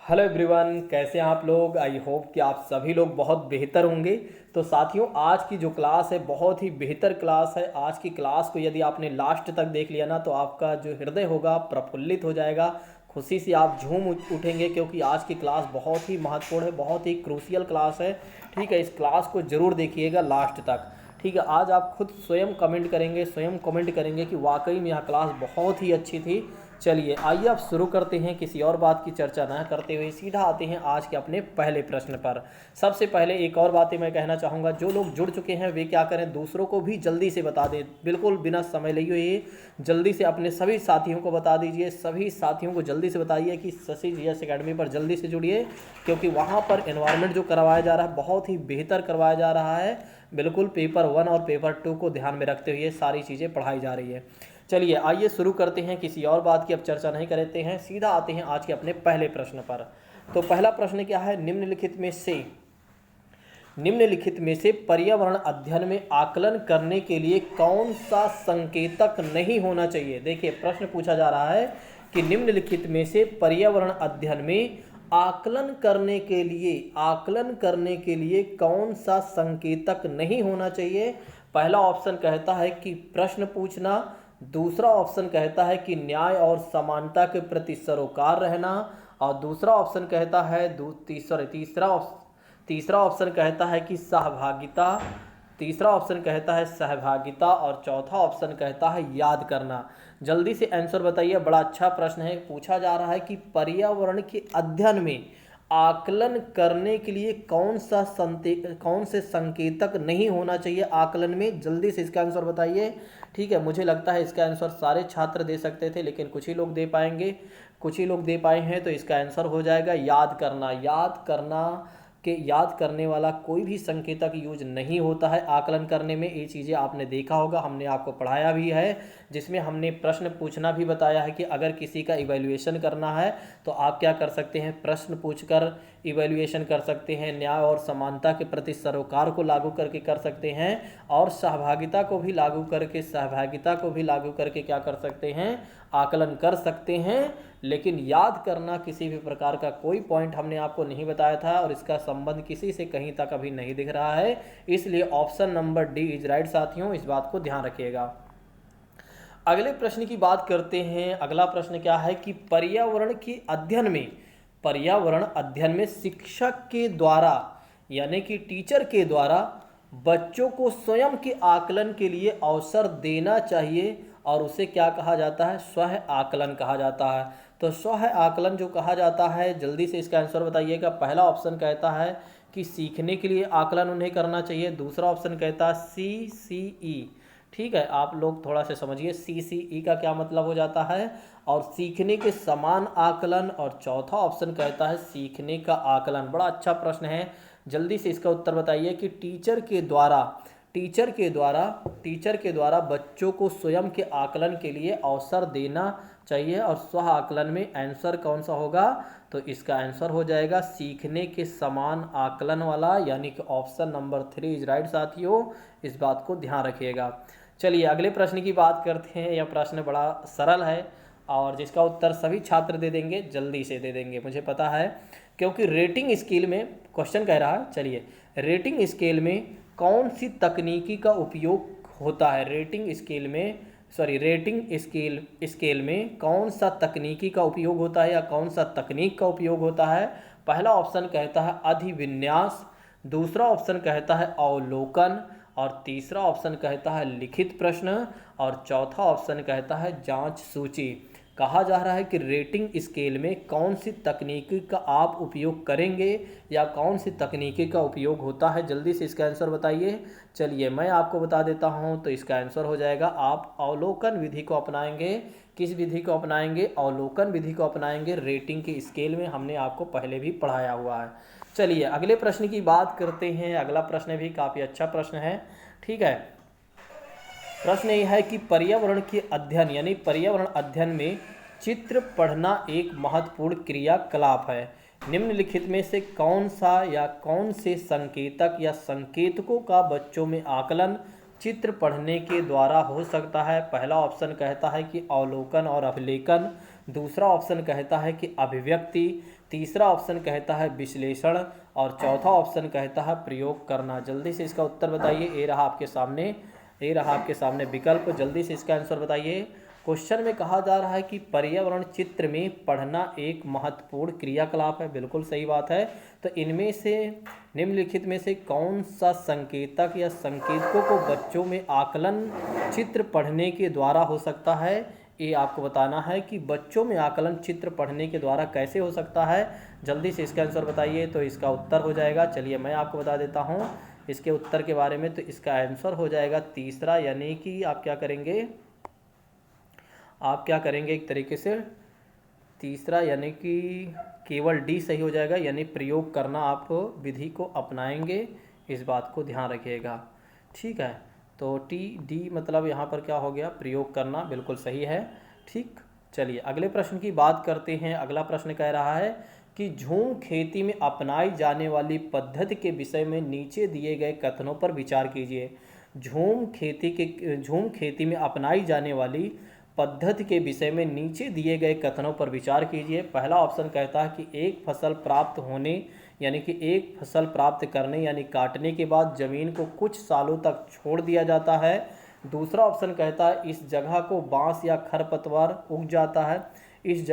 Hello everyone, कैसे हैं आप लोग। आई होप कि आप सभी लोग बहुत बेहतर होंगे। तो साथियों, आज की जो क्लास है बहुत ही बेहतर क्लास है। आज की क्लास को यदि आपने लास्ट तक देख लिया ना तो आपका जो हृदय होगा प्रफुल्लित हो जाएगा। खुशी से आप झूम उठेंगे क्योंकि आज की क्लास बहुत ही महत्वपूर्ण है, बहुत ही क्रूशियल क्लास है। ठीक है, इस क्लास को ज़रूर देखिएगा लास्ट तक। ठीक है, आज आप खुद स्वयं कमेंट करेंगे कि वाकई में यह क्लास बहुत ही अच्छी थी। चलिए आइए अब शुरू करते हैं, किसी और बात की चर्चा ना करते हुए सीधा आते हैं आज के अपने पहले प्रश्न पर। सबसे पहले एक और बातें मैं कहना चाहूँगा, जो लोग जुड़ चुके हैं वे क्या करें, दूसरों को भी जल्दी से बता दें, बिल्कुल बिना समय लिए हुए जल्दी से अपने सभी साथियों को बता दीजिए। सभी साथियों को जल्दी से बताइए कि शशि जीएस एकेडमी पर जल्दी से जुड़िए, क्योंकि वहाँ पर एनवायरनमेंट जो करवाया जा रहा है बहुत ही बेहतर करवाया जा रहा है। बिल्कुल पेपर 1 और पेपर 2 को ध्यान में रखते हुए सारी चीज़ें पढ़ाई जा रही है। चलिए आइए शुरू करते हैं, किसी और बात की अब चर्चा नहीं करते हैं, सीधा आते हैं आज के अपने पहले प्रश्न पर। तो पहला प्रश्न क्या है, निम्नलिखित में से पर्यावरण अध्ययन में आकलन करने के लिए कौन सा संकेतक नहीं होना चाहिए। देखिए प्रश्न पूछा जा रहा है कि निम्नलिखित में से पर्यावरण अध्ययन में आकलन करने के लिए कौन सा संकेतक नहीं होना चाहिए। पहला ऑप्शन कहता है कि प्रश्न पूछना, दूसरा ऑप्शन कहता है कि न्याय और समानता के प्रति सरोकार रहना, और दूसरा ऑप्शन कहता है तीसरा ऑप्शन कहता है कि सहभागिता, तीसरा ऑप्शन कहता है सहभागिता, और चौथा ऑप्शन कहता है याद करना। जल्दी से आंसर बताइए, बड़ा अच्छा प्रश्न है। पूछा जा रहा है कि पर्यावरण के अध्ययन में आकलन करने के लिए कौन से संकेतक नहीं होना चाहिए आकलन में। जल्दी से इसका आंसर बताइए। ठीक है, मुझे लगता है इसका आंसर सारे छात्र दे सकते थे, लेकिन कुछ ही लोग दे पाएंगे, कुछ ही लोग दे पाए हैं। तो इसका आंसर हो जाएगा याद करना। याद करने वाला कोई भी संकेतक यूज नहीं होता है आकलन करने में। ये चीज़ें आपने देखा होगा, हमने आपको पढ़ाया भी है, जिसमें हमने प्रश्न पूछना भी बताया है कि अगर किसी का इवैल्यूएशन करना है तो आप क्या कर सकते हैं, प्रश्न पूछकर इवैल्यूएशन कर सकते हैं। न्याय और समानता के प्रति सरोकार को लागू करके कर सकते हैं, और सहभागिता को भी लागू करके क्या कर सकते हैं, आकलन कर सकते हैं। लेकिन याद करना किसी भी प्रकार का कोई पॉइंट हमने आपको नहीं बताया था, और इसका संबंध किसी से कहीं तक अभी नहीं दिख रहा है। इसलिए option number D is right साथियों, इस बात को ध्यान रखिएगा। अगले प्रश्न की बात करते हैं। अगला प्रश्न क्या है कि पर्यावरण अध्ययन में शिक्षक के द्वारा यानी कि टीचर के द्वारा बच्चों को स्वयं के आकलन के लिए अवसर देना चाहिए, और उसे क्या कहा जाता है, स्व आकलन कहा जाता है। तो स्व आकलन जो कहा जाता है, जल्दी से इसका आंसर बताइएगा। पहला ऑप्शन कहता है कि सीखने के लिए आकलन उन्हें करना चाहिए, दूसरा ऑप्शन कहता है CCE। ठीक है, आप लोग थोड़ा सा समझिए CCE का क्या मतलब हो जाता है, और सीखने के समान आकलन, और चौथा ऑप्शन कहता है सीखने का आकलन। बड़ा अच्छा प्रश्न है, जल्दी से इसका उत्तर बताइए कि टीचर के द्वारा बच्चों को स्वयं के आकलन के लिए अवसर देना चाहिए, और स्व आकलन में आंसर कौन सा होगा, तो इसका आंसर हो जाएगा सीखने के समान आकलन वाला, यानी कि ऑप्शन नंबर 3 इज राइट साथियों, इस बात को ध्यान रखिएगा। चलिए अगले प्रश्न की बात करते हैं। यह प्रश्न बड़ा सरल है और जिसका उत्तर सभी छात्र दे देंगे, जल्दी से दे देंगे मुझे पता है, क्योंकि रेटिंग स्केल में क्वेश्चन कह रहा है। चलिए, रेटिंग स्केल में कौन सी तकनीकी का उपयोग होता है, रेटिंग स्केल में कौन सा तकनीकी का उपयोग होता है या कौन सा तकनीक का उपयोग होता है। पहला ऑप्शन कहता है अधिविन्यास, दूसरा ऑप्शन कहता है अवलोकन, और तीसरा ऑप्शन कहता है लिखित प्रश्न, और चौथा ऑप्शन कहता है जांच सूची। कहा जा रहा है कि रेटिंग स्केल में कौन सी तकनीकी का आप उपयोग करेंगे या कौन सी तकनीकी का उपयोग होता है, जल्दी से इसका आंसर बताइए। चलिए मैं आपको बता देता हूं, तो इसका आंसर हो जाएगा आप अवलोकन विधि को अपनाएंगे। किस विधि को अपनाएंगे, अवलोकन विधि को अपनाएंगे। रेटिंग के स्केल में हमने आपको पहले भी पढ़ाया हुआ है। चलिए अगले प्रश्न की बात करते हैं। अगला प्रश्न भी काफ़ी अच्छा प्रश्न है। ठीक है, प्रश्न यह है कि पर्यावरण अध्ययन में चित्र पढ़ना एक महत्वपूर्ण क्रियाकलाप है। निम्नलिखित में से कौन से संकेतक या संकेतकों का बच्चों में आकलन चित्र पढ़ने के द्वारा हो सकता है। पहला ऑप्शन कहता है कि अवलोकन और अभिलेखन, दूसरा ऑप्शन कहता है कि अभिव्यक्ति, तीसरा ऑप्शन कहता है विश्लेषण और चौथा ऑप्शन कहता है प्रयोग करना। जल्दी से इसका उत्तर बताइए। ये रहा आपके सामने, ये रहा आपके सामने विकल्प। जल्दी से इसका आंसर बताइए। क्वेश्चन में कहा जा रहा है कि पर्यावरण चित्र में पढ़ना एक महत्वपूर्ण क्रियाकलाप है। बिल्कुल सही बात है। तो इनमें से निम्नलिखित में से कौन सा संकेतक या संकेतकों को बच्चों में आकलन चित्र पढ़ने के द्वारा हो सकता है, ये आपको बताना है कि बच्चों में आकलन चित्र पढ़ने के द्वारा कैसे हो सकता है। जल्दी से इसका आंसर बताइए। तो इसका उत्तर हो जाएगा, चलिए मैं आपको बता देता हूँ इसके उत्तर के बारे में। तो इसका आंसर हो जाएगा तीसरा, यानी कि आप क्या करेंगे, आप क्या करेंगे एक तरीके से तीसरा, यानी कि केवल डी सही हो जाएगा, यानी प्रयोग करना आप विधि को अपनाएंगे, इस बात को ध्यान रखिएगा। ठीक है, तो टी डी मतलब यहाँ पर क्या हो गया, प्रयोग करना, बिल्कुल सही है। ठीक, चलिए अगले प्रश्न की बात करते हैं। अगला प्रश्न कह रहा है कि झूम खेती में अपनाई जाने वाली पद्धति के विषय में नीचे दिए गए कथनों पर विचार कीजिए। झूम खेती में अपनाई जाने वाली पद्धति के विषय में नीचे दिए गए कथनों पर विचार कीजिए। पहला ऑप्शन कहता है कि एक फसल प्राप्त होने यानी कि एक फसल प्राप्त करने यानी काटने के बाद जमीन को कुछ सालों तक छोड़ दिया जाता है। दूसरा ऑप्शन कहता है इस जगह को बांस या खरपतवार उग जाता है, इस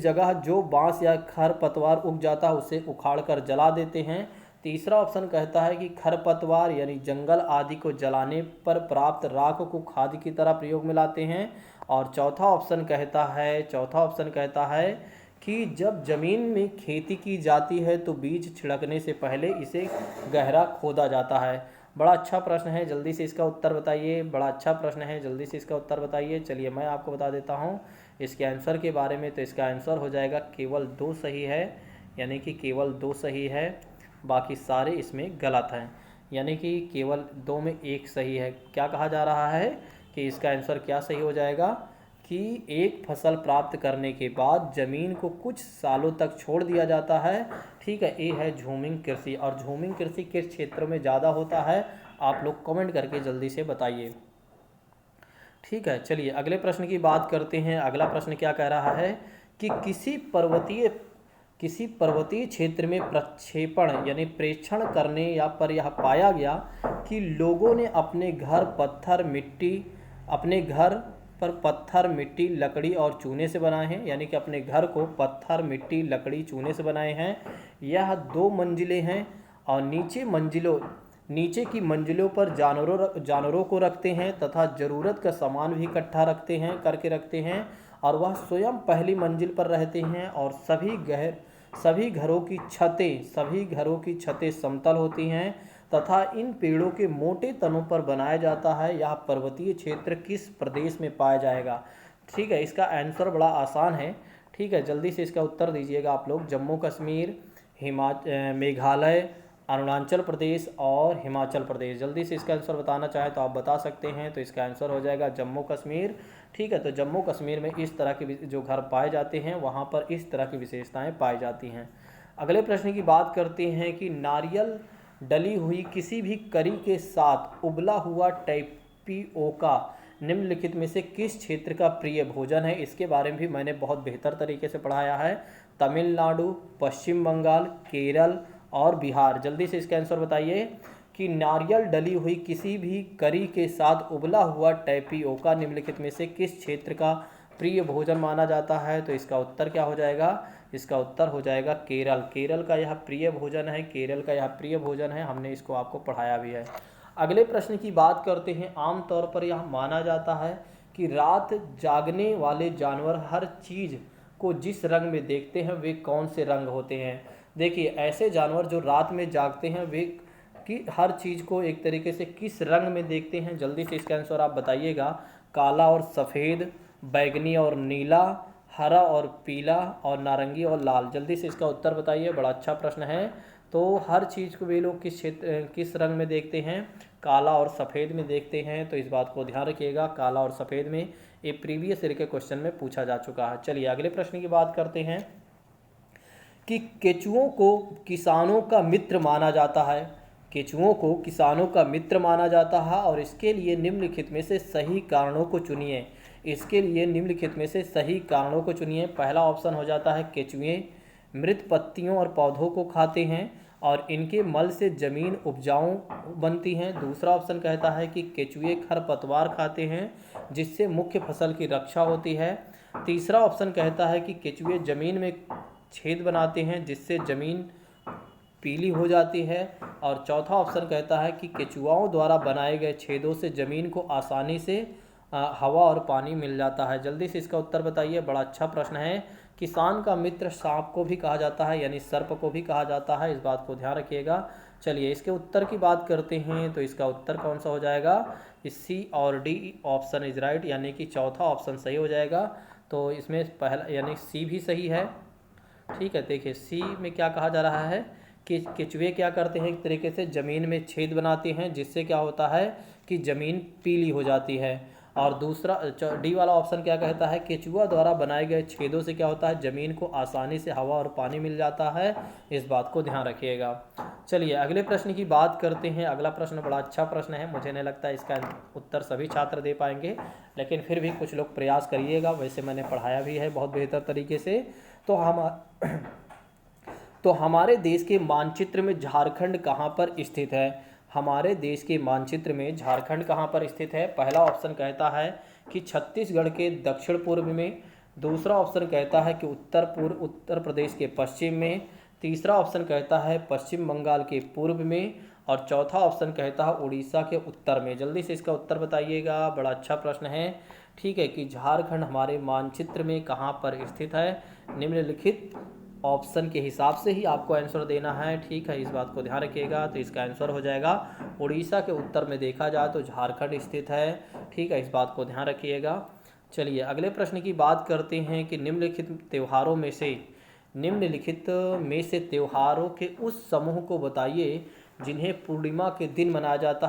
जगह जो बांस या खरपतवार उग जाता है उसे उखाड़कर जला देते हैं। तीसरा ऑप्शन कहता है कि खरपतवार यानी जंगल आदि को जलाने पर प्राप्त राख को खाद की तरह प्रयोग में लाते हैं। और चौथा ऑप्शन कहता है कि जब ज़मीन में खेती की जाती है तो बीज छिड़कने से पहले इसे गहरा खोदा जाता है। बड़ा अच्छा प्रश्न है, जल्दी से इसका उत्तर बताइए। बड़ा अच्छा प्रश्न है, जल्दी से इसका उत्तर बताइए। चलिए मैं आपको बता देता हूँ इसके आंसर के बारे में। तो इसका आंसर हो जाएगा केवल 2 सही है, यानी कि केवल 2 सही है, बाकी सारे इसमें गलत हैं, यानी कि केवल 2 में 1 सही है। क्या कहा जा रहा है कि इसका आंसर क्या सही हो जाएगा कि एक फसल प्राप्त करने के बाद ज़मीन को कुछ सालों तक छोड़ दिया जाता है। ठीक है, ये है झूमिंग कृषि। और झूमिंग कृषि किस क्षेत्रों में ज़्यादा होता है, आप लोग कमेंट करके जल्दी से बताइए। ठीक है, चलिए अगले प्रश्न की बात करते हैं। अगला प्रश्न क्या कह रहा है कि किसी पर्वतीय क्षेत्र में प्रक्षेपण यानी प्रेक्षण करने पर यह पाया गया कि लोगों ने अपने घर पर पत्थर मिट्टी लकड़ी और चूने से बनाए हैं, यानी कि अपने घर को पत्थर मिट्टी लकड़ी चूने से बनाए हैं। यह 2 मंजिलें हैं और नीचे की मंजिलों पर जानवरों को रखते हैं तथा ज़रूरत का सामान भी इकट्ठा करके रखते हैं और वह स्वयं पहली मंजिल पर रहते हैं। और सभी घरों की छतें समतल होती हैं तथा इन पेड़ों के मोटे तनों पर बनाया जाता है। यह पर्वतीय क्षेत्र किस प्रदेश में पाया जाएगा। ठीक है, इसका आंसर बड़ा आसान है। ठीक है, जल्दी से इसका उत्तर दीजिएगा आप लोग। जम्मू कश्मीर, मेघालय, अरुणाचल प्रदेश और हिमाचल प्रदेश। जल्दी से इसका आंसर बताना चाहे तो आप बता सकते हैं। तो इसका आंसर हो जाएगा जम्मू कश्मीर। ठीक है, तो जम्मू कश्मीर में इस तरह के जो घर पाए जाते हैं वहाँ पर इस तरह की विशेषताएं पाई जाती हैं। अगले प्रश्न की बात करते हैं कि नारियल डली हुई किसी भी करी के साथ उबला हुआ टैपियोका निम्नलिखित में से किस क्षेत्र का प्रिय भोजन है। इसके बारे में भी मैंने बहुत बेहतर तरीके से पढ़ाया है। तमिलनाडु, पश्चिम बंगाल, केरल और बिहार। जल्दी से इसका आंसर बताइए कि नारियल डली हुई किसी भी करी के साथ उबला हुआ टैपियोका निम्नलिखित में से किस क्षेत्र का प्रिय भोजन माना जाता है। तो इसका उत्तर क्या हो जाएगा, इसका उत्तर हो जाएगा केरल। केरल का यह प्रिय भोजन है, हमने इसको आपको पढ़ाया भी है। अगले प्रश्न की बात करते हैं। आमतौर पर यह माना जाता है कि रात जागने वाले जानवर हर चीज़ को जिस रंग में देखते हैं वे कौन से रंग होते हैं। देखिए, ऐसे जानवर जो रात में जागते हैं वे कि हर चीज़ को एक तरीके से किस रंग में देखते हैं। जल्दी से इसका आंसर आप बताइएगा। काला और सफ़ेद, बैगनी और नीला, हरा और पीला और नारंगी और लाल। जल्दी से इसका उत्तर बताइए। बड़ा अच्छा प्रश्न है। तो हर चीज़ को वे लोग किस रंग में देखते हैं, काला और सफ़ेद में देखते हैं। तो इस बात को ध्यान रखिएगा, काला और सफ़ेद में। ये प्रीवियस ईयर के क्वेश्चन में पूछा जा चुका है। चलिए अगले प्रश्न की बात करते हैं कि केचुओं को किसानों का मित्र माना जाता है और इसके लिए निम्नलिखित में से सही कारणों को चुनिए। पहला ऑप्शन हो जाता है केचुए मृत पत्तियों और पौधों को खाते हैं और इनके मल से जमीन उपजाऊ बनती है। दूसरा ऑप्शन कहता है कि केचुए खरपतवार खाते हैं जिससे मुख्य फसल की रक्षा होती है। तीसरा ऑप्शन कहता है कि केचुए जमीन में छेद बनाते हैं जिससे जमीन पीली हो जाती है। और चौथा ऑप्शन कहता है कि केचुआओं द्वारा बनाए गए छेदों से ज़मीन को आसानी से हवा और पानी मिल जाता है। जल्दी से इसका उत्तर बताइए। बड़ा अच्छा प्रश्न है। किसान का मित्र सांप को भी कहा जाता है, यानी सर्प को भी कहा जाता है, इस बात को ध्यान रखिएगा। चलिए इसके उत्तर की बात करते हैं, तो इसका उत्तर कौन सा हो जाएगा? सी और डी ऑप्शन इज राइट, यानी कि चौथा ऑप्शन सही हो जाएगा। तो इसमें पहला यानी सी भी सही है। ठीक है, देखिए सी में क्या कहा जा रहा है कि केचुए क्या करते हैं, एक तरीके से ज़मीन में छेद बनाते हैं जिससे क्या होता है कि ज़मीन पीली हो जाती है। और दूसरा डी वाला ऑप्शन क्या कहता है, केचुआ द्वारा बनाए गए छेदों से क्या होता है, ज़मीन को आसानी से हवा और पानी मिल जाता है। इस बात को ध्यान रखिएगा। चलिए अगले प्रश्न की बात करते हैं। अगला प्रश्न बड़ा अच्छा प्रश्न है, मुझे नहीं लगता इसका उत्तर सभी छात्र दे पाएंगे, लेकिन फिर भी कुछ लोग प्रयास करिएगा। वैसे मैंने पढ़ाया भी है बहुत बेहतर तरीके से। तो हमारे देश के मानचित्र में झारखंड कहाँ पर स्थित है? हमारे देश के मानचित्र में झारखंड कहाँ पर स्थित है? पहला ऑप्शन कहता है कि छत्तीसगढ़ के दक्षिण पूर्व में। दूसरा ऑप्शन कहता है कि उत्तर प्रदेश के पश्चिम में। तीसरा ऑप्शन कहता है पश्चिम बंगाल के पूर्व में। और चौथा ऑप्शन कहता है उड़ीसा के उत्तर में। जल्दी से इसका उत्तर बताइएगा। बड़ा अच्छा प्रश्न है। ठीक है, कि झारखंड हमारे मानचित्र में कहाँ पर स्थित है? निम्नलिखित ऑप्शन के हिसाब से ही आपको आंसर देना है। ठीक है, इस बात को ध्यान रखिएगा। तो इसका आंसर हो जाएगा उड़ीसा के उत्तर में देखा जाए तो झारखंड स्थित है। ठीक है, इस बात को ध्यान रखिएगा। चलिए अगले प्रश्न की बात करते हैं कि निम्नलिखित में से त्योहारों के उस समूह को बताइए जिन्हें पूर्णिमा के दिन मनाया जाता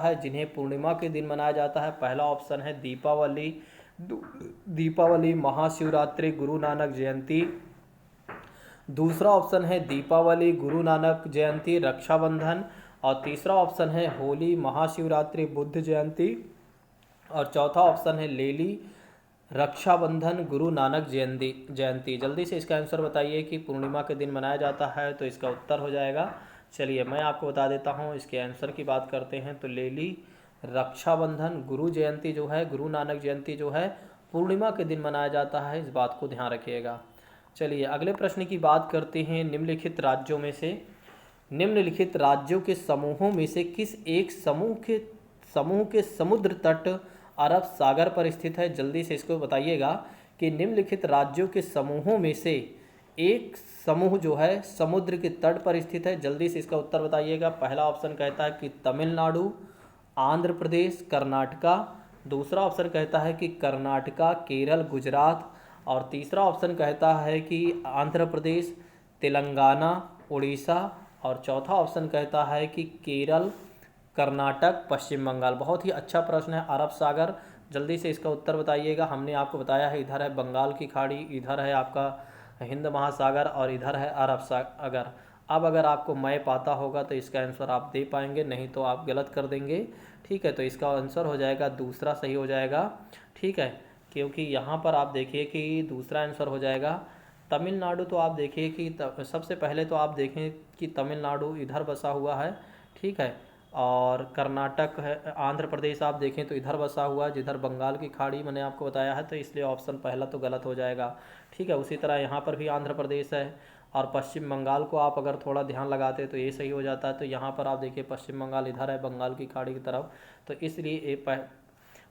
है। पहला ऑप्शन है दीपावली, महाशिवरात्रि, गुरु नानक जयंती। दूसरा ऑप्शन है दीपावली, गुरु नानक जयंती, रक्षाबंधन। और तीसरा ऑप्शन है होली, महाशिवरात्रि, बुद्ध जयंती। और चौथा ऑप्शन है लेली, रक्षाबंधन, गुरु नानक जयंती। जल्दी से इसका आंसर बताइए कि पूर्णिमा के दिन मनाया जाता है, तो इसका उत्तर हो जाएगा। चलिए मैं आपको बता देता हूँ। इसके आंसर की बात करते हैं तो लेली, रक्षाबंधन, गुरु नानक जयंती जो है पूर्णिमा के दिन मनाया जाता है। इस बात को ध्यान रखिएगा। चलिए अगले प्रश्न की बात करते हैं। निम्नलिखित राज्यों के समूहों में से किस एक समूह के समुद्र तट अरब सागर पर स्थित है? जल्दी से इसको बताइएगा कि निम्नलिखित राज्यों के समूहों में से एक समूह जो है समुद्र के तट पर स्थित है। जल्दी से इसका उत्तर बताइएगा। पहला ऑप्शन कहता है कि तमिलनाडु, आंध्र प्रदेश, कर्नाटका। दूसरा ऑप्शन कहता है कि कर्नाटका, केरल, गुजरात। और तीसरा ऑप्शन कहता है कि आंध्र प्रदेश, तेलंगाना, उड़ीसा। और चौथा ऑप्शन कहता है कि केरल, कर्नाटक, पश्चिम बंगाल। बहुत ही अच्छा प्रश्न है। अरब सागर, जल्दी से इसका उत्तर बताइएगा। हमने आपको बताया है इधर है बंगाल की खाड़ी, इधर है आपका हिंद महासागर और इधर है अरब सागर। अब अगर आपको मैप आता होगा तो इसका आंसर आप दे पाएंगे, नहीं तो आप गलत कर देंगे। ठीक है, तो इसका आंसर हो जाएगा दूसरा सही हो जाएगा। ठीक है, क्योंकि यहाँ पर आप देखिए कि दूसरा आंसर हो जाएगा तमिलनाडु। तो आप देखिए कि सबसे पहले तो आप देखें कि तमिलनाडु इधर बसा हुआ है। ठीक है, और कर्नाटक है, आंध्र प्रदेश आप देखें तो इधर बसा हुआ है जिधर बंगाल की खाड़ी मैंने आपको बताया है, तो इसलिए ऑप्शन पहला तो गलत हो जाएगा। ठीक है, उसी तरह यहाँ पर भी आंध्र प्रदेश है और पश्चिम बंगाल को आप अगर थोड़ा ध्यान लगाते तो ये सही हो जाता है। तो यहाँ पर आप देखिए पश्चिम बंगाल इधर है बंगाल की खाड़ी की तरफ, तो इसलिए ये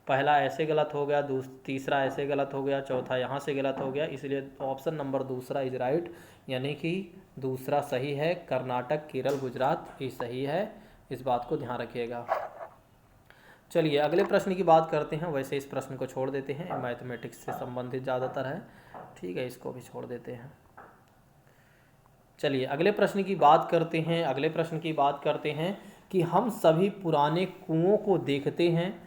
पहला ऐसे गलत हो गया, तीसरा ऐसे गलत हो गया, चौथा यहाँ से गलत हो गया। इसलिए ऑप्शन नंबर दूसरा इज राइट, यानी कि दूसरा सही है। कर्नाटक, केरल, गुजरात ये सही है। इस बात को ध्यान रखिएगा। चलिए अगले प्रश्न की बात करते हैं। वैसे इस प्रश्न को छोड़ देते हैं, मैथमेटिक्स से संबंधित ज़्यादातर है। ठीक है, इसको भी छोड़ देते हैं। चलिए अगले प्रश्न की बात करते हैं कि हम सभी पुराने कुओं को देखते हैं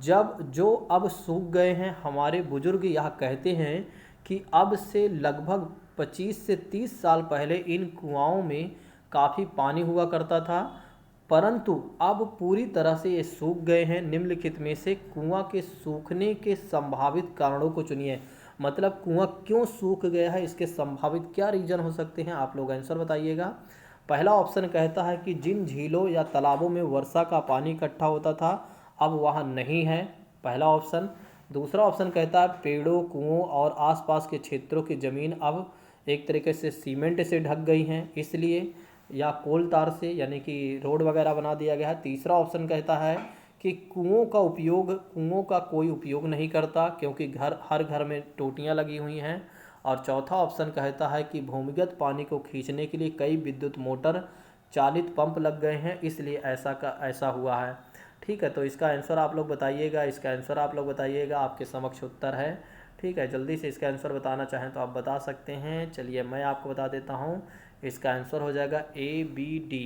जो अब सूख गए हैं। हमारे बुजुर्ग यह कहते हैं कि अब से लगभग 25 से 30 साल पहले इन कुआओं में काफ़ी पानी हुआ करता था, परंतु अब पूरी तरह से ये सूख गए हैं। निम्नलिखित में से कुआं के सूखने के संभावित कारणों को चुनिए। मतलब कुआं क्यों सूख गया है, इसके संभावित क्या रीजन हो सकते हैं, आप लोग आंसर बताइएगा। पहला ऑप्शन कहता है कि जिन झीलों या तालाबों में वर्षा का पानी इकट्ठा होता था अब वहाँ नहीं है, पहला ऑप्शन। दूसरा ऑप्शन कहता है पेड़ों, कुओं और आसपास के क्षेत्रों की ज़मीन अब एक तरीके से सीमेंट से ढक गई हैं इसलिए, या कोल तार से यानी कि रोड वगैरह बना दिया गया है। तीसरा ऑप्शन कहता है कि कुओं का कोई उपयोग नहीं करता क्योंकि हर घर में टोटियाँ लगी हुई हैं। और चौथा ऑप्शन कहता है कि भूमिगत पानी को खींचने के लिए कई विद्युत मोटर चालित पंप लग गए हैं इसलिए ऐसा हुआ है। ठीक है, तो इसका आंसर आप लोग बताइएगा, इसका आंसर आप लोग बताइएगा, आपके समक्ष उत्तर है। ठीक है, जल्दी से इसका आंसर बताना चाहें तो आप बता सकते हैं। चलिए मैं आपको बता देता हूँ, इसका आंसर हो जाएगा ABD,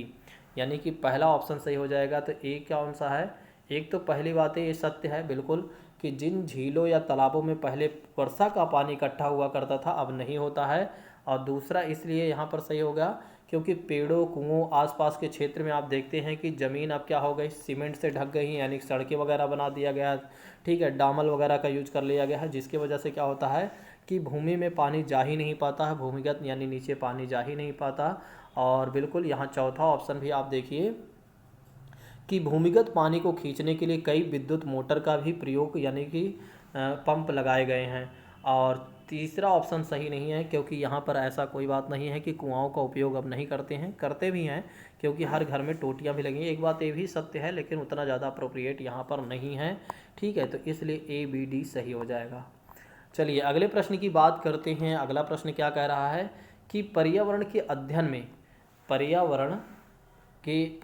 यानी कि पहला ऑप्शन सही हो जाएगा। तो ए कौन सा है, एक तो पहली बात है ये सत्य है बिल्कुल कि जिन झीलों या तालाबों में पहले वर्षा का पानी इकट्ठा हुआ करता था अब नहीं होता है। और दूसरा इसलिए यहाँ पर सही होगा क्योंकि पेड़ों, कुओं, आसपास के क्षेत्र में आप देखते हैं कि ज़मीन अब क्या हो गई, सीमेंट से ढक गई, यानी सड़कें वगैरह बना दिया गया है। ठीक है, डामर वगैरह का यूज कर लिया गया है जिसकी वजह से क्या होता है कि भूमि में पानी जा ही नहीं पाता है, भूमिगत यानी नीचे पानी जा ही नहीं पाता। और बिल्कुल यहाँ चौथा ऑप्शन भी आप देखिए कि भूमिगत पानी को खींचने के लिए कई विद्युत मोटर का भी प्रयोग यानी कि पंप लगाए गए हैं। और तीसरा ऑप्शन सही नहीं है क्योंकि यहाँ पर ऐसा कोई बात नहीं है कि कुआओं का उपयोग अब नहीं करते हैं, करते भी हैं क्योंकि हर घर में टोटियाँ भी लगी हैं। एक बात ये भी सत्य है लेकिन उतना ज़्यादा अप्रोप्रिएट यहाँ पर नहीं है। ठीक है, तो इसलिए ABD सही हो जाएगा। चलिए अगले प्रश्न की बात करते हैं। अगला प्रश्न क्या कह रहा है कि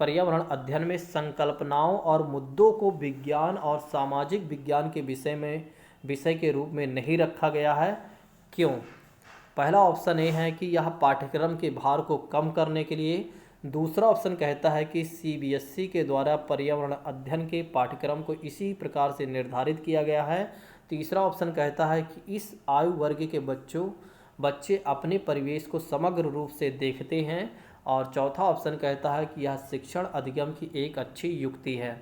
पर्यावरण अध्ययन में संकल्पनाओं और मुद्दों को विज्ञान और सामाजिक विज्ञान के विषय के रूप में नहीं रखा गया है, क्यों। पहला ऑप्शन ए है कि यह पाठ्यक्रम के भार को कम करने के लिए। दूसरा ऑप्शन कहता है कि CBSE के द्वारा पर्यावरण अध्ययन के पाठ्यक्रम को इसी प्रकार से निर्धारित किया गया है। तीसरा ऑप्शन कहता है कि इस आयु वर्ग के बच्चे अपने परिवेश को समग्र रूप से देखते हैं। और चौथा ऑप्शन कहता है कि यह शिक्षण अधिगम की एक अच्छी युक्ति है।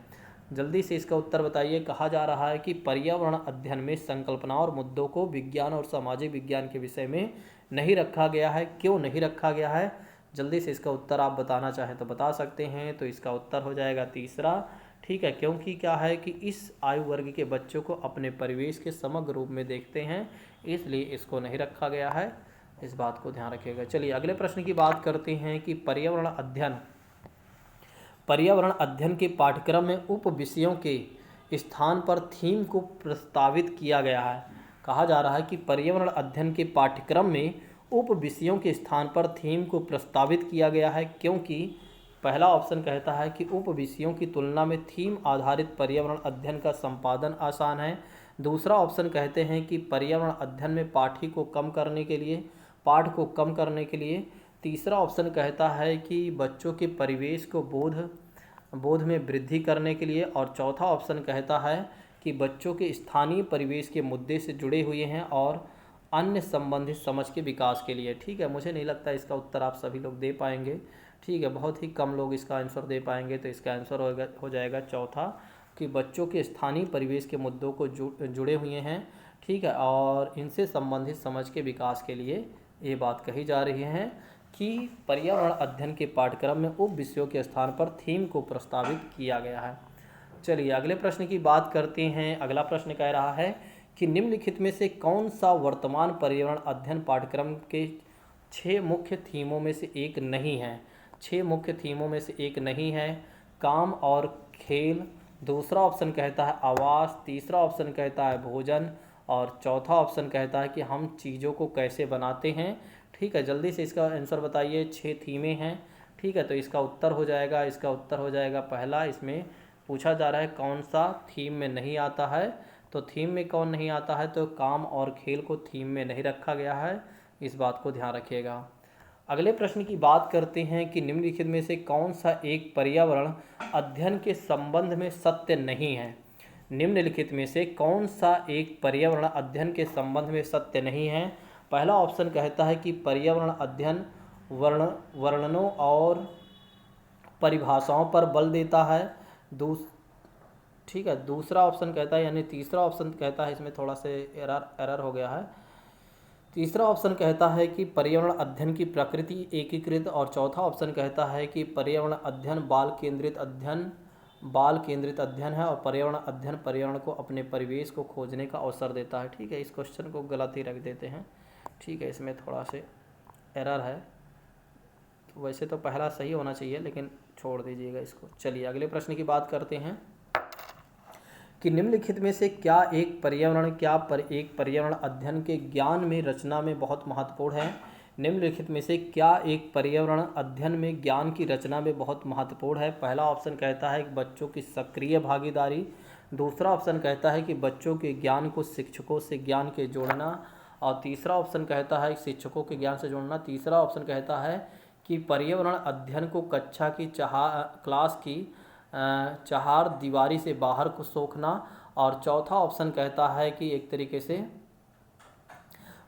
जल्दी से इसका उत्तर बताइए। कहा जा रहा है कि पर्यावरण अध्ययन में संकल्पनाओं और मुद्दों को विज्ञान और सामाजिक विज्ञान के विषय में नहीं रखा गया है, क्यों नहीं रखा गया है। जल्दी से इसका उत्तर आप बताना चाहें तो बता सकते हैं। तो इसका उत्तर हो जाएगा तीसरा। ठीक है, क्योंकि क्या है कि इस आयु वर्ग के बच्चों को अपने परिवेश के समग्र रूप में देखते हैं इसलिए इसको नहीं रखा गया है, इस बात को ध्यान रखिएगा। चलिए अगले प्रश्न की बात करते हैं कि पर्यावरण अध्ययन के पाठ्यक्रम में उप विषयों के स्थान पर थीम को प्रस्तावित किया गया है। कहा जा रहा है कि पर्यावरण अध्ययन के पाठ्यक्रम में उप विषयों के स्थान पर थीम को प्रस्तावित किया गया है क्योंकि पहला ऑप्शन कहता है कि उप विषयों की तुलना में थीम आधारित पर्यावरण अध्ययन का संपादन आसान है। दूसरा ऑप्शन कहते हैं कि पर्यावरण अध्ययन में पाठ को कम करने के लिए। तीसरा ऑप्शन कहता है कि बच्चों के परिवेश को बोध में वृद्धि करने के लिए। और चौथा ऑप्शन कहता है कि बच्चों के स्थानीय परिवेश के मुद्दे से जुड़े हुए हैं और अन्य संबंधित समझ के विकास के लिए। ठीक है, मुझे नहीं लगता इसका उत्तर आप सभी लोग दे पाएंगे। ठीक है, बहुत ही कम लोग इसका आंसर दे पाएंगे। तो इसका आंसर हो जाएगा चौथा कि बच्चों के स्थानीय परिवेश के मुद्दों को जुड़े हुए हैं। ठीक है, और इनसे संबंधित समझ के विकास के लिए ये बात कही जा रही है कि पर्यावरण अध्ययन के पाठ्यक्रम में उप विषयों के स्थान पर थीम को प्रस्तावित किया गया है। चलिए अगले प्रश्न की बात करते हैं। अगला प्रश्न कह रहा है कि निम्नलिखित में से कौन सा वर्तमान पर्यावरण अध्ययन पाठ्यक्रम के 6 मुख्य थीमों में से एक नहीं है। 6 मुख्य थीमों में से एक नहीं है। काम और खेल, दूसरा ऑप्शन कहता है आवास, तीसरा ऑप्शन कहता है भोजन और चौथा ऑप्शन कहता है कि हम चीज़ों को कैसे बनाते हैं। ठीक है, जल्दी से इसका आंसर बताइए। 6 थीमें हैं। ठीक है, तो इसका उत्तर हो जाएगा पहला। इसमें पूछा जा रहा है कौन सा थीम में नहीं आता है, तो थीम में कौन नहीं आता है, तो काम और खेल को थीम में नहीं रखा गया है, इस बात को ध्यान रखिएगा। अगले प्रश्न की बात करते हैं कि निम्नलिखित में से कौन सा एक पर्यावरण अध्ययन के संबंध में सत्य नहीं है। निम्नलिखित में से कौन सा एक पर्यावरण अध्ययन के संबंध में सत्य नहीं है। पहला ऑप्शन कहता है कि पर्यावरण अध्ययन वर्णनों और परिभाषाओं पर बल देता है। ठीक है, दूसरा ऑप्शन कहता है यानी तीसरा ऑप्शन कहता है, इसमें थोड़ा से एरर हो गया है। तीसरा ऑप्शन कहता है कि पर्यावरण अध्ययन की प्रकृति एकीकृत, और चौथा ऑप्शन कहता है कि पर्यावरण अध्ययन बाल केंद्रित अध्ययन है, और पर्यावरण अध्ययन पर्यावरण को अपने परिवेश को खोजने का अवसर देता है। ठीक है, इस क्वेश्चन को गलत ही रख देते हैं। ठीक है, इसमें थोड़ा से एरर है, तो वैसे तो पहला सही होना चाहिए, लेकिन छोड़ दीजिएगा इसको। चलिए अगले प्रश्न की बात करते हैं कि निम्नलिखित में से क्या एक पर्यावरण अध्ययन के ज्ञान में रचना में बहुत महत्वपूर्ण है। निम्नलिखित में से क्या एक पर्यावरण अध्ययन में ज्ञान की रचना में बहुत महत्वपूर्ण है। पहला ऑप्शन कहता है कि बच्चों की सक्रिय भागीदारी, दूसरा ऑप्शन कहता है कि बच्चों के ज्ञान को शिक्षकों से ज्ञान के जोड़ना, और तीसरा ऑप्शन कहता है शिक्षकों के ज्ञान से जोड़ना। तीसरा ऑप्शन कहता है कि पर्यावरण अध्ययन को कक्षा की क्लास की चार दीवारी से बाहर को सोखना, और चौथा ऑप्शन कहता है कि एक तरीके से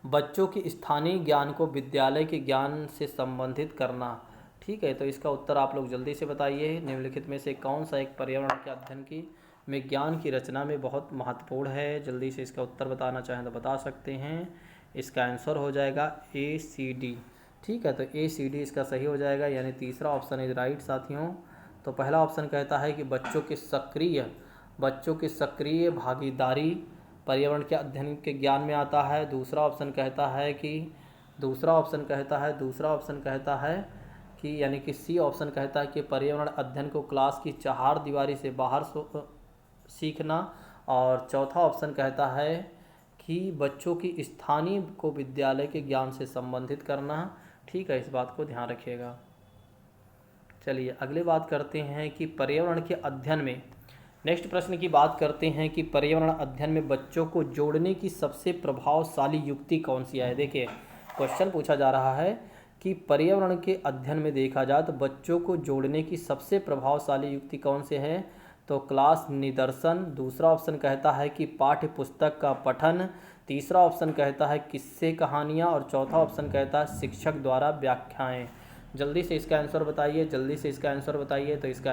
बच्चों की स्थानीय ज्ञान को विद्यालय के ज्ञान से संबंधित करना। ठीक है, तो इसका उत्तर आप लोग जल्दी से बताइए, निम्नलिखित में से कौन सा एक पर्यावरण के अध्ययन की में ज्ञान की रचना में बहुत महत्वपूर्ण है। जल्दी से इसका उत्तर बताना चाहें तो बता सकते हैं। इसका आंसर हो जाएगा ACD। ठीक है, तो ACD इसका सही हो जाएगा, यानी तीसरा ऑप्शन इज राइट साथियों। तो पहला ऑप्शन कहता है कि बच्चों की सक्रिय भागीदारी पर्यावरण के अध्ययन के ज्ञान में आता है। दूसरा ऑप्शन कहता है कि यानी कि C ऑप्शन कहता है कि पर्यावरण अध्ययन को क्लास की चार दीवारी से बाहर सीखना, और चौथा ऑप्शन कहता है कि बच्चों की स्थानीय को विद्यालय के ज्ञान से संबंधित करना। ठीक है, इस बात को ध्यान रखिएगा। चलिए अगले बात करते हैं कि पर्यावरण के अध्ययन में, नेक्स्ट प्रश्न की बात करते हैं कि पर्यावरण अध्ययन में बच्चों को जोड़ने की सबसे प्रभावशाली युक्ति कौन सी है। देखिए क्वेश्चन पूछा जा रहा है कि पर्यावरण के अध्ययन में देखा जाए तो बच्चों को जोड़ने की सबसे प्रभावशाली युक्ति कौन से है। तो क्लास निदर्शन, दूसरा ऑप्शन कहता है कि पाठ्य पुस्तक का पठन, तीसरा ऑप्शन कहता है किस्से कहानियाँ, और चौथा ऑप्शन कहता है शिक्षक द्वारा व्याख्याएं। जल्दी से इसका आंसर बताइए, तो इसका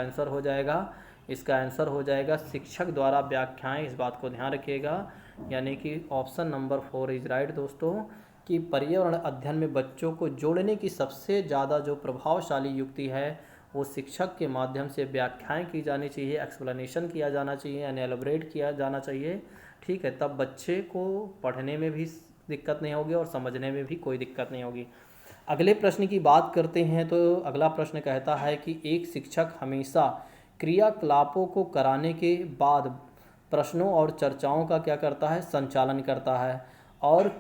आंसर हो जाएगा शिक्षक द्वारा व्याख्याएं। इस बात को ध्यान रखिएगा, यानी कि ऑप्शन नंबर 4 इज राइट दोस्तों, कि पर्यावरण अध्ययन में बच्चों को जोड़ने की सबसे ज़्यादा जो प्रभावशाली युक्ति है वो शिक्षक के माध्यम से व्याख्याएं की जानी चाहिए, एक्सप्लेनेशन किया जाना चाहिए, यानी एलोबरेट किया जाना चाहिए। ठीक है, तब बच्चे को पढ़ने में भी दिक्कत नहीं होगी और समझने में भी कोई दिक्कत नहीं होगी। अगले प्रश्न की बात करते हैं, तो अगला प्रश्न कहता है कि एक शिक्षक हमेशा क्रियाकलापों को कराने के बाद प्रश्नों और चर्चाओं का क्या करता है, संचालन करता है। और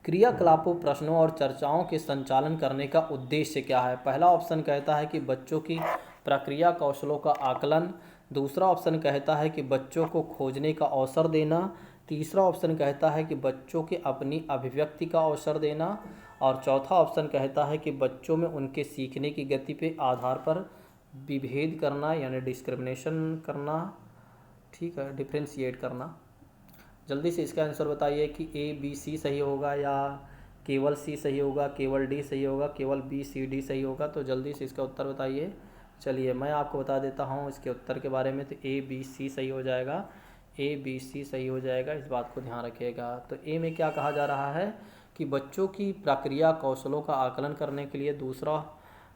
क्रियाकलापों, प्रश्नों और चर्चाओं के संचालन करने का उद्देश्य क्या है। पहला ऑप्शन कहता है कि बच्चों की प्रक्रिया कौशलों का आकलन, दूसरा ऑप्शन कहता है कि बच्चों को खोजने का अवसर देना, तीसरा ऑप्शन कहता है कि बच्चों के अपनी अभिव्यक्ति का अवसर देना, और चौथा ऑप्शन कहता है कि बच्चों में उनके सीखने की गति पे आधार पर विभेद करना, यानी डिस्क्रिमिनेशन करना। ठीक है, डिफ्रेंशिएट करना। जल्दी से इसका आंसर बताइए कि ABC सही होगा, या केवल C सही होगा, केवल D सही होगा, केवल BCD सही होगा। तो जल्दी से इसका उत्तर बताइए। चलिए मैं आपको बता देता हूँ इसके उत्तर के बारे में। तो ABC सही हो जाएगा, ABC सही हो जाएगा, इस बात को ध्यान रखिएगा। तो A में क्या कहा जा रहा है कि बच्चों की प्रक्रिया कौशलों का आकलन करने के लिए दूसरा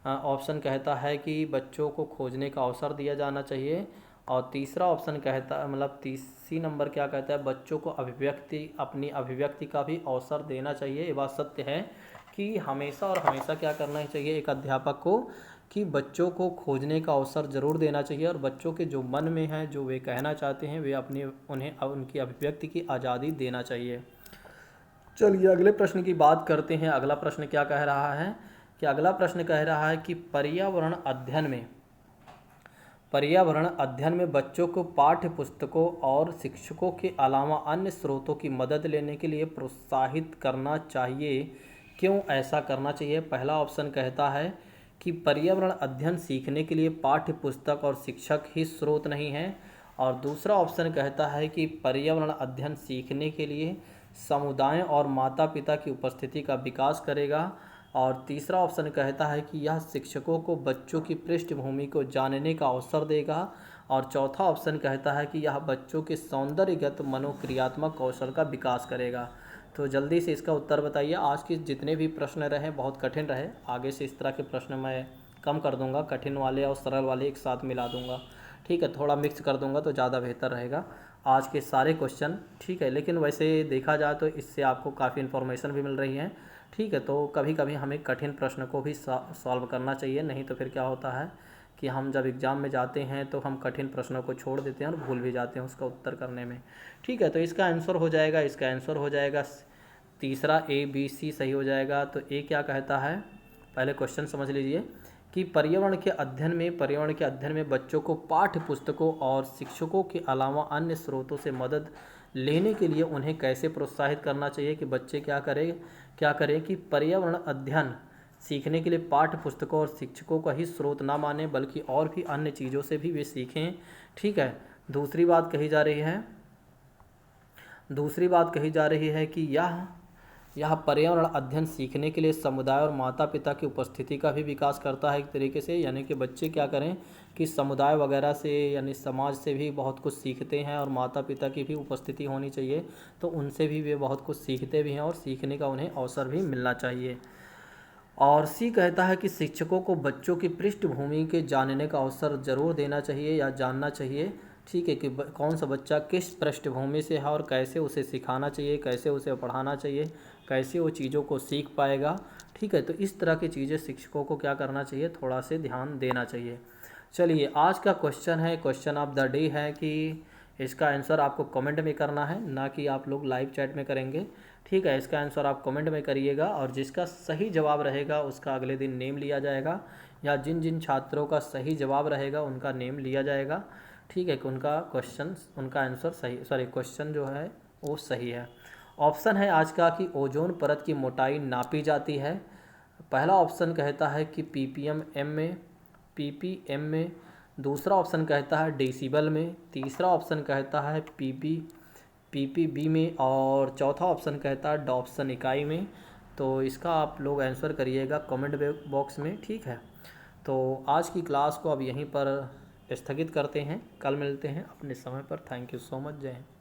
ऑप्शन कहता है कि बच्चों को खोजने का अवसर दिया जाना चाहिए, और तीसरा ऑप्शन कहता मतलब तीसरी नंबर क्या कहता है, बच्चों को अपनी अभिव्यक्ति का भी अवसर देना चाहिए। ये बात सत्य है कि हमेशा क्या करना चाहिए एक अध्यापक को, कि बच्चों को खोजने का अवसर ज़रूर देना चाहिए, और बच्चों के जो मन में है, जो वे कहना चाहते हैं, वे उन्हें उनकी अभिव्यक्ति की आज़ादी देना चाहिए। चलिए अगले प्रश्न की बात करते हैं। अगला प्रश्न क्या कह रहा है कि अगला प्रश्न कह रहा है कि पर्यावरण अध्ययन में बच्चों को पाठ्य पुस्तकों और शिक्षकों के अलावा अन्य स्रोतों की मदद लेने के लिए प्रोत्साहित करना चाहिए। क्यों ऐसा करना चाहिए। पहला ऑप्शन कहता है कि पर्यावरण अध्ययन सीखने के लिए पाठ्य पुस्तक और शिक्षक ही स्रोत नहीं है, और दूसरा ऑप्शन कहता है कि पर्यावरण अध्ययन सीखने के लिए समुदाय और माता पिता की उपस्थिति का विकास करेगा, और तीसरा ऑप्शन कहता है कि यह शिक्षकों को बच्चों की पृष्ठभूमि को जानने का अवसर देगा, और चौथा ऑप्शन कहता है कि यह बच्चों के सौंदर्यगत मनोक्रियात्मक कौशल का विकास करेगा। तो जल्दी से इसका उत्तर बताइए। आज के जितने भी प्रश्न रहे बहुत कठिन रहे, आगे से इस तरह के प्रश्न मैं कम कर दूंगा, कठिन वाले और सरल वाले एक साथ मिला दूंगा, ठीक है, थोड़ा मिक्स कर दूंगा तो ज़्यादा बेहतर रहेगा। आज के सारे क्वेश्चन, ठीक है, लेकिन वैसे देखा जाए तो इससे आपको काफ़ी इन्फॉर्मेशन भी मिल रही है, ठीक है। तो कभी कभी हमें कठिन प्रश्न को भी सॉल्व करना चाहिए, नहीं तो फिर क्या होता है कि हम जब एग्ज़ाम में जाते हैं तो हम कठिन प्रश्नों को छोड़ देते हैं और भूल भी जाते हैं उसका उत्तर करने में, ठीक है। तो इसका आंसर हो जाएगा, इसका आंसर हो जाएगा तीसरा, ABC सही हो जाएगा। तो ए क्या कहता है, पहले क्वेश्चन समझ लीजिए कि पर्यावरण के अध्ययन में बच्चों को पाठ्य पुस्तकों और शिक्षकों के अलावा अन्य स्रोतों से मदद लेने के लिए उन्हें कैसे प्रोत्साहित करना चाहिए कि बच्चे क्या करें कि पर्यावरण अध्ययन सीखने के लिए पाठ्य पुस्तकों और शिक्षकों का ही स्रोत ना माने बल्कि और भी अन्य चीज़ों से भी वे सीखें, ठीक है। दूसरी बात कही जा रही है कि यह पर्यावरण अध्ययन सीखने के लिए समुदाय और माता पिता की उपस्थिति का भी विकास करता है एक तरीके से, यानी कि बच्चे क्या करें कि समुदाय वगैरह से यानी समाज से भी बहुत कुछ सीखते हैं और माता पिता की भी उपस्थिति होनी चाहिए, तो उनसे भी वे बहुत कुछ सीखते भी हैं और सीखने का उन्हें अवसर भी मिलना चाहिए। और सी कहता है कि शिक्षकों को बच्चों की पृष्ठभूमि के जानने का अवसर ज़रूर देना चाहिए या जानना चाहिए, ठीक है, कि कौन सा बच्चा किस पृष्ठभूमि से है और कैसे उसे सिखाना चाहिए, कैसे उसे पढ़ाना चाहिए, कैसे वो चीज़ों को सीख पाएगा, ठीक है। तो इस तरह की चीज़ें शिक्षकों को क्या करना चाहिए, थोड़ा से ध्यान देना चाहिए। चलिए आज का क्वेश्चन है, क्वेश्चन ऑफ द डे है कि इसका आंसर आपको कमेंट में करना है, ना कि आप लोग लाइव चैट में करेंगे, ठीक है। इसका आंसर आप कमेंट में करिएगा और जिसका सही जवाब रहेगा उसका अगले दिन नेम लिया जाएगा, या जिन जिन छात्रों का सही जवाब रहेगा उनका नेम लिया जाएगा, ठीक है, कि उनका आंसर सही, क्वेश्चन जो है वो सही है। ऑप्शन है आज का कि ओजोन परत की मोटाई नापी जाती है। पहला ऑप्शन कहता है कि पीपीएम में, दूसरा ऑप्शन कहता है डेसिबल में, तीसरा ऑप्शन कहता है पीपीबी में और चौथा ऑप्शन कहता है डॉप्सन इकाई में। तो इसका आप लोग आंसर करिएगा कमेंट बॉक्स में, ठीक है। तो आज की क्लास को अब यहीं पर स्थगित करते हैं, कल मिलते हैं अपने समय पर। थैंक यू सो मच, जय हिंद।